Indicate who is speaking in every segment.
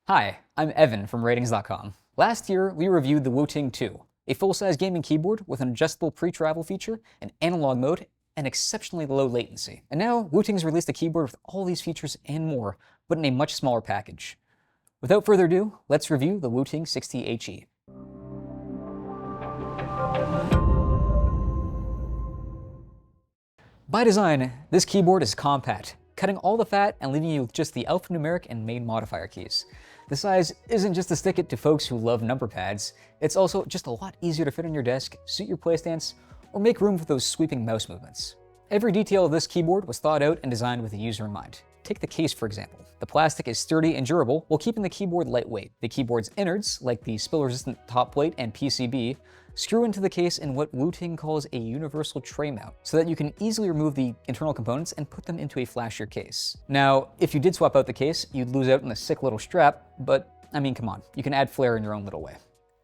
Speaker 1: Hi, I'm Evan from Ratings.com. Last year, we reviewed the Wooting 2, a full-size gaming keyboard with an adjustable pre-travel feature, an analog mode, and exceptionally low latency. And now, Wooting's released a keyboard with all these features and more, but in a much smaller package. Without further ado, let's review the Wooting 60HE. By design, this keyboard is compact, cutting all the fat and leaving you with just the alphanumeric and main modifier keys. The size isn't just to stick it to folks who love number pads, it's also just a lot easier to fit on your desk, suit your playstance, or make room for those sweeping mouse movements. Every detail of this keyboard was thought out and designed with the user in mind. Take the case, for example. The plastic is sturdy and durable while keeping the keyboard lightweight. The keyboard's innards, like the spill-resistant top plate and PCB, screw into the case in what Wooting calls a universal tray mount, so that you can easily remove the internal components and put them into a flashier case. Now, if you did swap out the case, you'd lose out on the sick little strap, but I mean, come on, you can add flair in your own little way.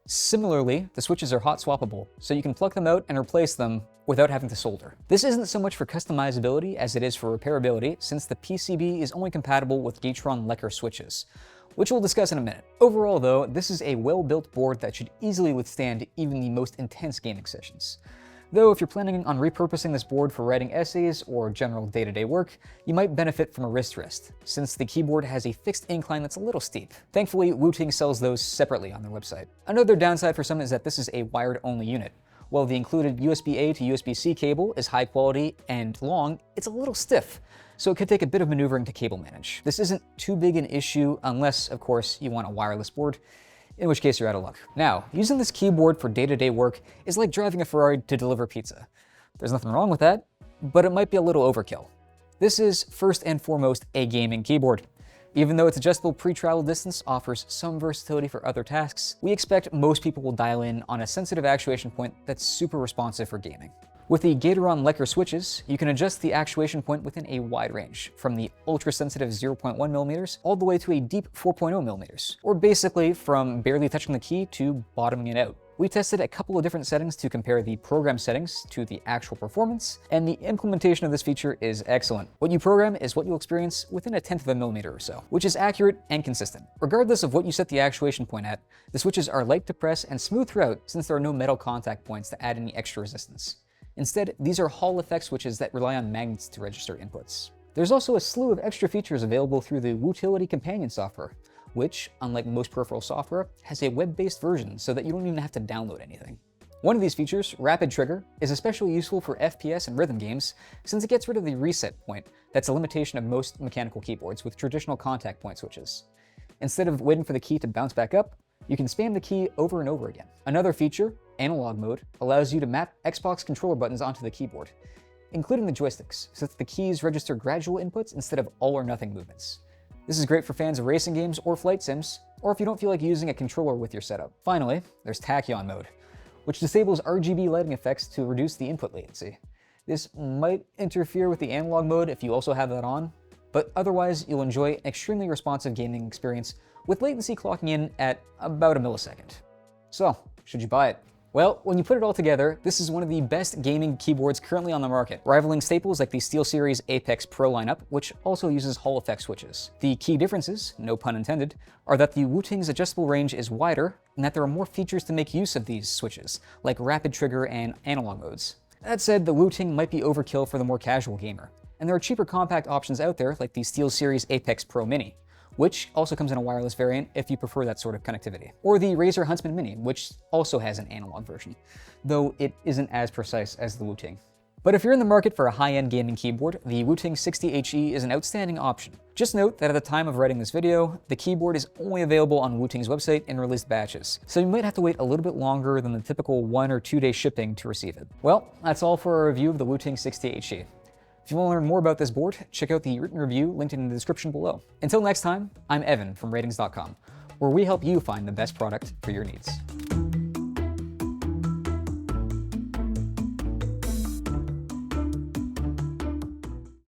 Speaker 1: Similarly, the switches are hot swappable, so you can pluck them out and replace them without having to solder. This isn't so much for customizability as it is for repairability, since the PCB is only compatible with Gateron Lekker switches, which we'll discuss in a minute. Overall though, this is a well-built board that should easily withstand even the most intense gaming sessions. Though if you're planning on repurposing this board for writing essays or general day-to-day work, you might benefit from a wrist rest, since the keyboard has a fixed incline that's a little steep. Thankfully, Wooting sells those separately on their website. Another downside for some is that this is a wired-only unit. While the included USB-A to USB-C cable is high quality and long, it's a little stiff, so it could take a bit of maneuvering to cable manage. This isn't too big an issue unless, of course, you want a wireless board, in which case you're out of luck. Now, using this keyboard for day-to-day work is like driving a Ferrari to deliver pizza. There's nothing wrong with that, but it might be a little overkill. This is first and foremost a gaming keyboard. Even though its adjustable pre-travel distance offers some versatility for other tasks, we expect most people will dial in on a sensitive actuation point that's super responsive for gaming. With the Gateron Lekker switches, you can adjust the actuation point within a wide range, from the ultra-sensitive 0.1mm all the way to a deep 4.0mm, or basically from barely touching the key to bottoming it out. We tested a couple of different settings to compare the program settings to the actual performance, and the implementation of this feature is excellent. What you program is what you'll experience within 1/10 of a millimeter or so, which is accurate and consistent. Regardless of what you set the actuation point at, the switches are light to press and smooth throughout since there are no metal contact points to add any extra resistance. Instead, these are Hall effect switches that rely on magnets to register inputs. There's also a slew of extra features available through the Wootility companion software, which, unlike most peripheral software, has a web-based version so that you don't even have to download anything. One of these features, Rapid Trigger, is especially useful for FPS and rhythm games since it gets rid of the reset point that's a limitation of most mechanical keyboards with traditional contact point switches. Instead of waiting for the key to bounce back up, you can spam the key over and over again. Another feature, Analog Mode, allows you to map Xbox controller buttons onto the keyboard, including the joysticks, so that the keys register gradual inputs instead of all or nothing movements. This is great for fans of racing games or flight sims, or if you don't feel like using a controller with your setup. Finally, there's Tachyon Mode, which disables RGB lighting effects to reduce the input latency. This might interfere with the analog mode if you also have that on, but otherwise you'll enjoy an extremely responsive gaming experience with latency clocking in at about a millisecond. So, should you buy it? Well, when you put it all together, this is one of the best gaming keyboards currently on the market, rivaling staples like the SteelSeries Apex Pro lineup, which also uses Hall effect switches. The key differences, no pun intended, are that the Wooting's adjustable range is wider, and that there are more features to make use of these switches, like Rapid Trigger and analog modes. That said, the Wooting might be overkill for the more casual gamer, and there are cheaper compact options out there like the SteelSeries Apex Pro Mini, which also comes in a wireless variant if you prefer that sort of connectivity. Or the Razer Huntsman Mini, which also has an analog version, though it isn't as precise as the Wooting. But if you're in the market for a high-end gaming keyboard, the Wooting 60HE is an outstanding option. Just note that at the time of writing this video, the keyboard is only available on Wooting's website in released batches, so you might have to wait a little bit longer than the typical 1 or 2 day shipping to receive it. Well, that's all for our review of the Wooting 60HE. If you want to learn more about this board, check out the written review linked in the description below. Until next time, I'm Evan from Ratings.com, where we help you find the best product for your needs.